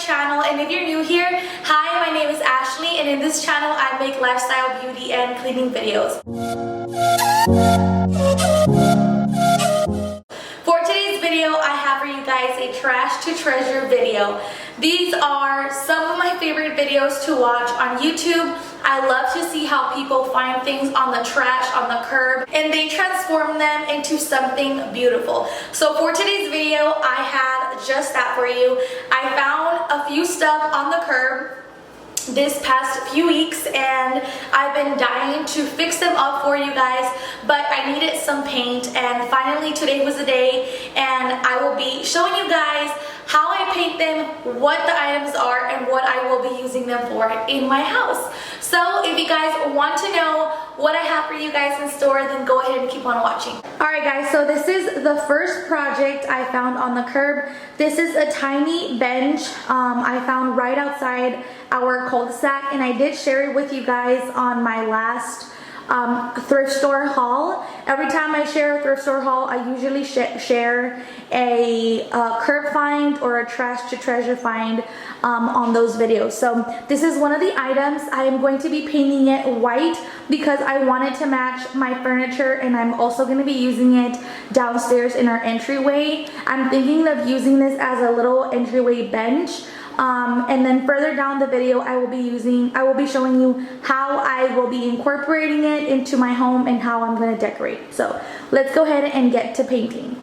channel, and if you're new here, hi, my name is Ashley, and in this channel I make lifestyle, beauty, and cleaning videos. For today's video, I have for you guys a trash to treasure video. These are some of my favorite videos to watch on YouTube. I love to see how people find things on the trash, on the curb, and they transform them into something beautiful. So for today's video, I have just that for you. I found a few stuff on the curb this past few weeks, and I've been dying to fix them up for you guys, but I needed some paint, and finally today was the day, and I will be showing you guys how I paint them, what the items are, and what I will be using them for in my house. So if you guys want to know what I have for you guys in store, then go ahead and keep on watching. Alright guys, so this is the first project I found on the curb. This is a tiny bench I found right outside our cul-de-sac, and I did share it with you guys on my last thrift store haul. Every time I share a thrift store haul, I usually share a curb find or a trash to treasure find on those videos. So this is one of the items. I am going to be painting it white because I wanted to match my furniture, and I'm also going to be using it downstairs in our entryway. I'm thinking of using this as a little entryway bench. And then further down the video, I will be showing you how I will be incorporating it into my home and how I'm going to decorate. So let's go ahead and get to painting.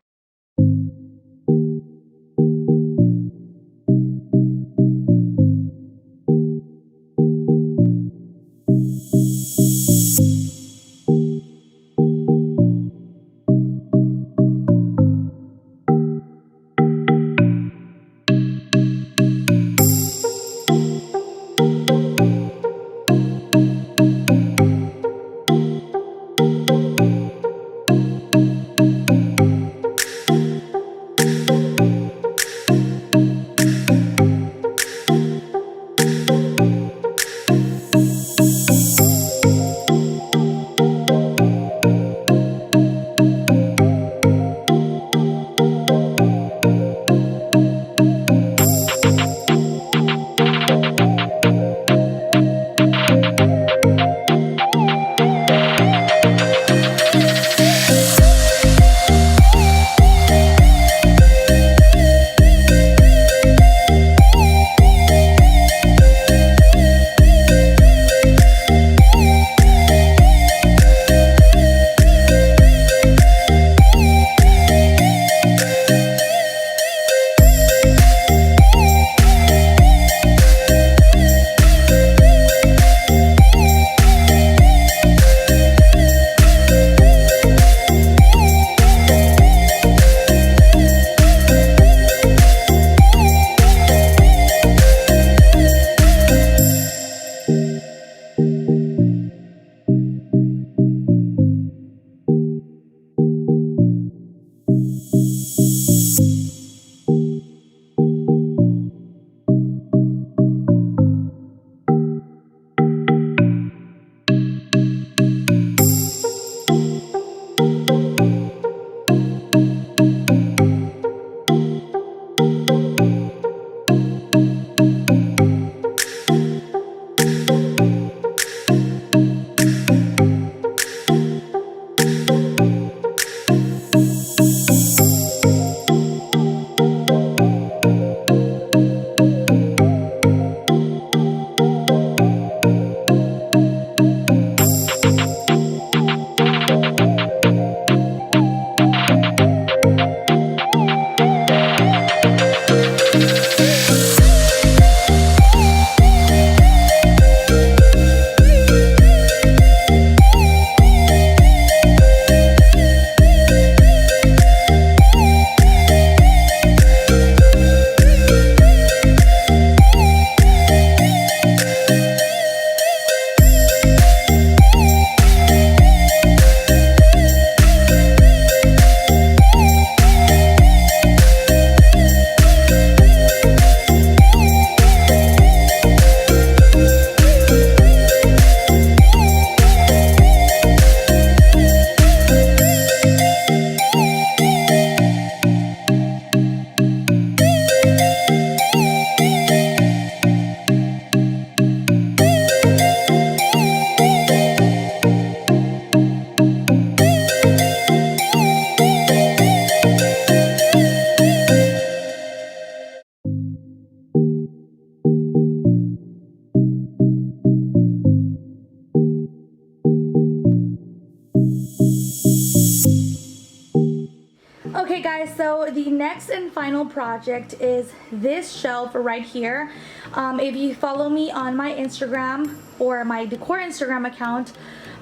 next and final project is this shelf right here. If you follow me on my Instagram or my decor Instagram account,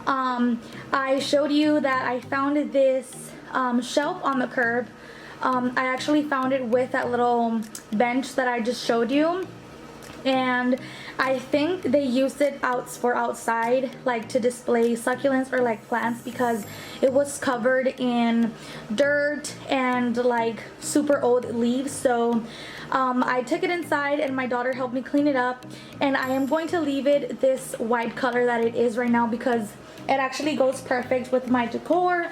I showed you that I found this shelf on the curb. I actually found it with that little bench that I just showed you, and I think they used it for outside, like to display succulents or like plants, because it was covered in dirt and like super old leaves. So I took it inside and my daughter helped me clean it up, and I am going to leave it this white color that it is right now because it actually goes perfect with my decor.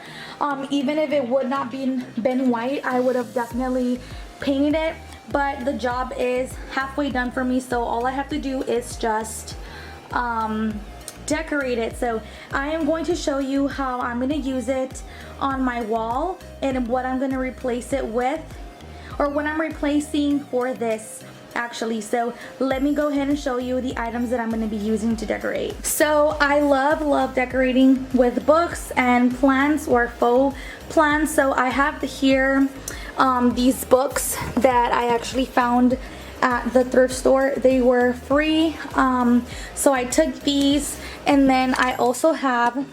Even if it would not been white, I would have definitely painted it, but the job is halfway done for me, so all I have to do is just decorate it. So I am going to show you how I'm going to use it on my wall and what I'm going to replace it with, or what I'm replacing for this actually. So let me go ahead and show you the items that I'm going to be using to decorate. So I love decorating with books and plants or faux plants. So I have here these books that I actually found at the thrift store. They were free, so I took these, and then I also have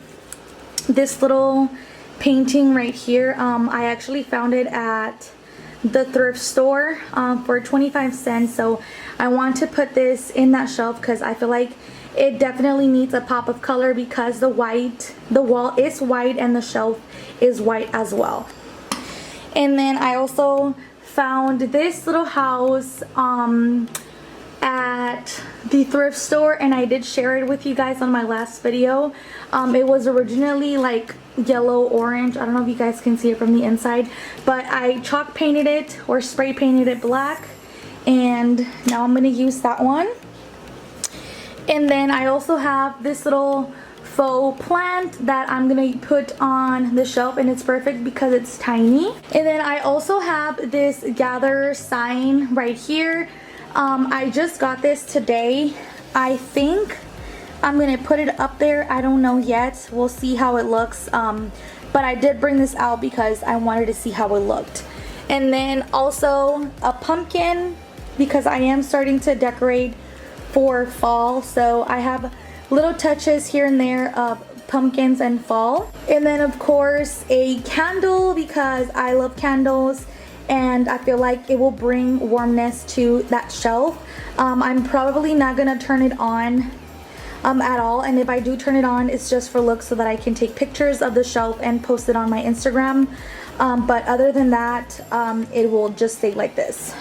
this little painting right here. I actually found it at the thrift store for 25 cents. So I want to put this in that shelf because I feel like it definitely needs a pop of color, because the wall is white and the shelf is white as well. And then I also found this little house at the thrift store, and I did share it with you guys on my last video. It was originally like yellow orange. I don't know if you guys can see it from the inside, but I chalk painted it or spray painted it black, and now I'm going to use that one. And then I also have this little faux plant that I'm gonna put on the shelf, and it's perfect because it's tiny. And then I also have this gather sign right here. I just got this today. I think I'm gonna put it up there. I don't know yet. We'll see how it looks. But I did bring this out because I wanted to see how it looked. And then also a pumpkin, because I am starting to decorate for fall. So I have little touches here and there of pumpkins and fall. And then of course a candle, because I love candles and I feel like it will bring warmness to that shelf. I'm probably not gonna turn it on at all, and if I do turn it on, it's just for looks so that I can take pictures of the shelf and post it on my Instagram. But other than that, it will just stay like this.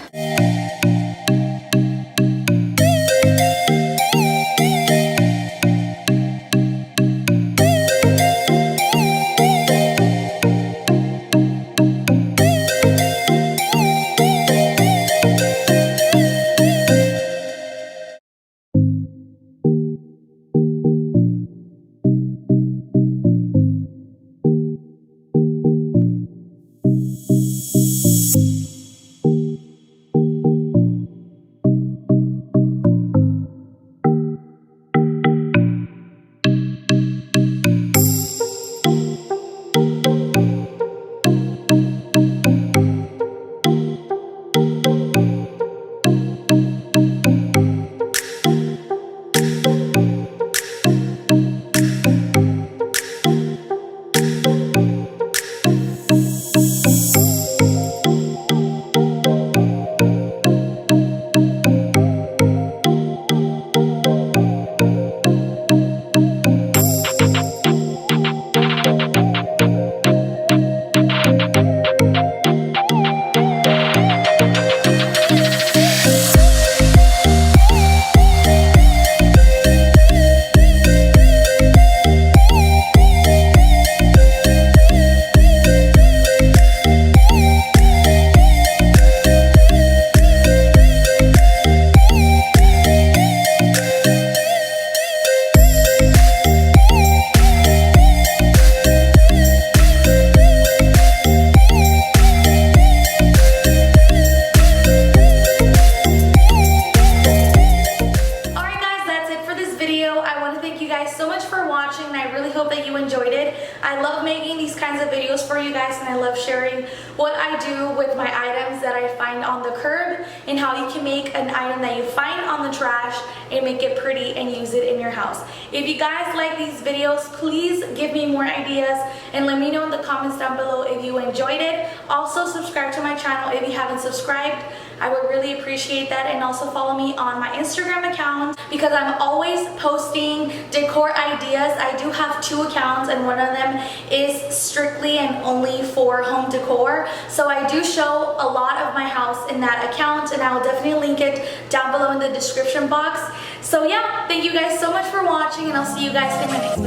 I love making these kinds of videos for you guys, and I love sharing what I do with my items that I find on the curb and how you can make an item that you find on the trash and make it pretty and use it in your house. If you guys like these videos, please give me more ideas and let me know in the comments down below if you enjoyed it. Also subscribe to my channel if you haven't subscribed. I would really appreciate that, and also follow me on my Instagram account because I'm always posting decor ideas. I do have 2 accounts and one of them is strictly and only for home decor. So I do show a lot of my house in that account, and I will definitely link it down below in the description box. So yeah, thank you guys so much for watching, and I'll see you guys in my next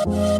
video.